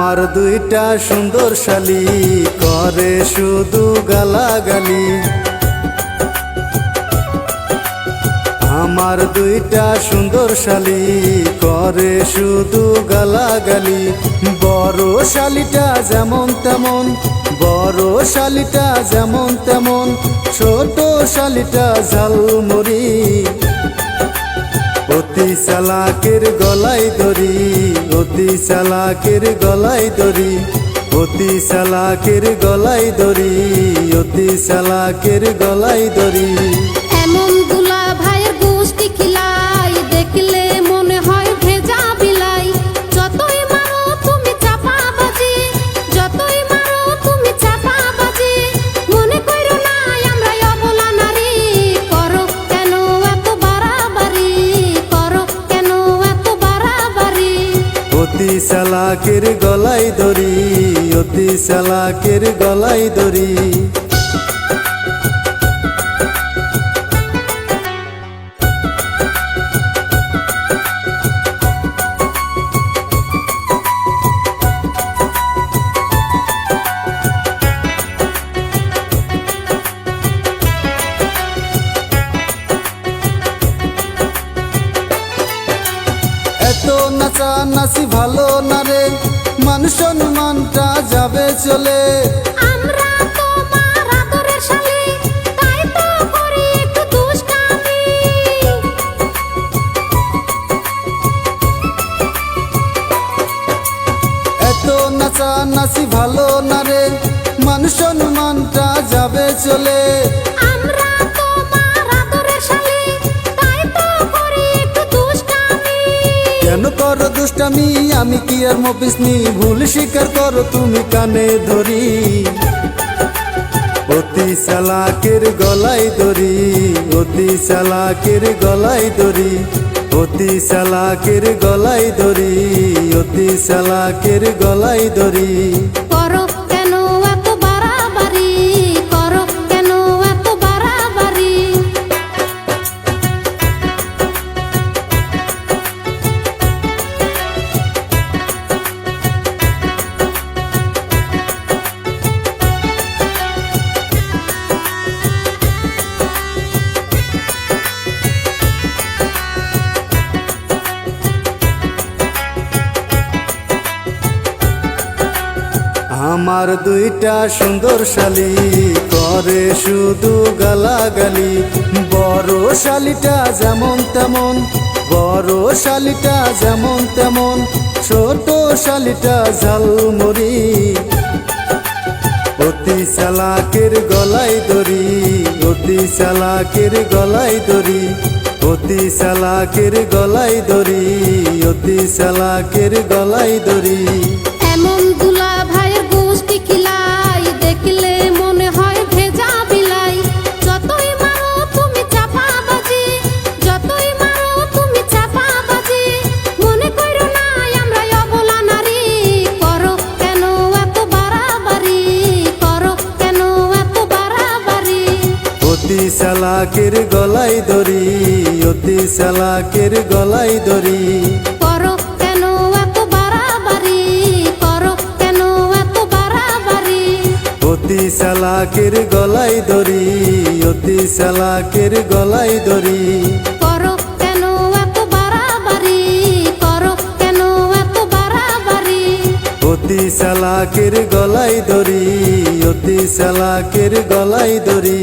আমার দুইটা সুন্দর শালি করে শুধু গালাগালি। আমার দুইটা সুন্দর শালি করে শুধু গালাগালি। বড় শালিটা যেমন তেমন, বড় শালিটা যেমন তেমন, ছোট শালিটা ঝালমুড়ি। অতি চালাকের গলায় দড়ি, অতি চালাকের গলায় দড়ি, অতি চালাকের গলায় দড়ি, অতি চালাকের গলায় দড়ি। এমন দুলা ভাইয়ের গোষ্ঠী খিলাই দেখলে মনে হয় ভেজা বিলাই। যতই মারো তুমি চাপাবাজি, যতই মারো তুমি চাপাবাজি, মনে কইরো না আমরা অবলা নারী। করো কেন এত বাড়াবাড়ি, করো কেন এত বাড়াবাড়ি। অতি চালাকের গলায় দড়ি, অতি চালাকের গলায় দড়ি। এত নাচানাচি ভালো না রে, মান সম্মানটা যাবে চলে। আমরা তোমার আদরের শালি, তাই তো করি একটু দুষ্টামি। এত নাচানাচি ভালো না রে, মান সম্মানটা যাবে চলে। আমরা তোমার আদরের শালি, তাই তো করি একটু দুষ্টামি। কেন করো দুষ্টামি, আমি কি আর মফিসনি, ভুল স্বীকার করো তুমি কানে ধরি। অতি চালাকের গলায় দড়ি, অতি চালাকের গলায় দড়ি, অতি চালাকের গলায় দড়ি, অতি চালাকের গলায় দড়ি। করো কেন এত বাড়াবাড়ি, করো কেন এত বাড়াবাড়ি। আমার দুইটা সুন্দর শালি করে শুধু গালাগালি। বড় শালিটা যেমন তেমন, বড় শালিটা যেমন তেমন, ছোট শালিটা ঝালমুড়ি। অতি চালাকের গলায় দড়ি, অতি চালাকের গলায় দড়ি, অতি চালাকের গলায় দড়ি, অতি চালাকের গলায় দড়ি। এমন দুলা ভাইয়ের গোষ্ঠী খিলাই দেখলে মনে হয় ভেজা বিলাই। যতই মারো তুমি চাপাবাজি, যতই মারো তুমি চাপাবাজি, মনে কইরো না আমরা অবলা নারী। করো কেন এত বাড়াবাড়ি, করো কেন এত বাড়াবাড়ি। অতি চালাকের গলায় দড়ি, অতি চালাকের গলায় দড়ি। করো কেন এত বাড়াবাড়ি, করো কেন এত বাড়াবাড়ি। অতি চালাকের গলায় দড়ি, অতি চালাকের গলায় দড়ি। করো কেন এত বাড়াবাড়ি, করো কেন এত বাড়াবাড়ি। অতি চালাকের গলায় দড়ি, অতি চালাকের গলায় দড়ি।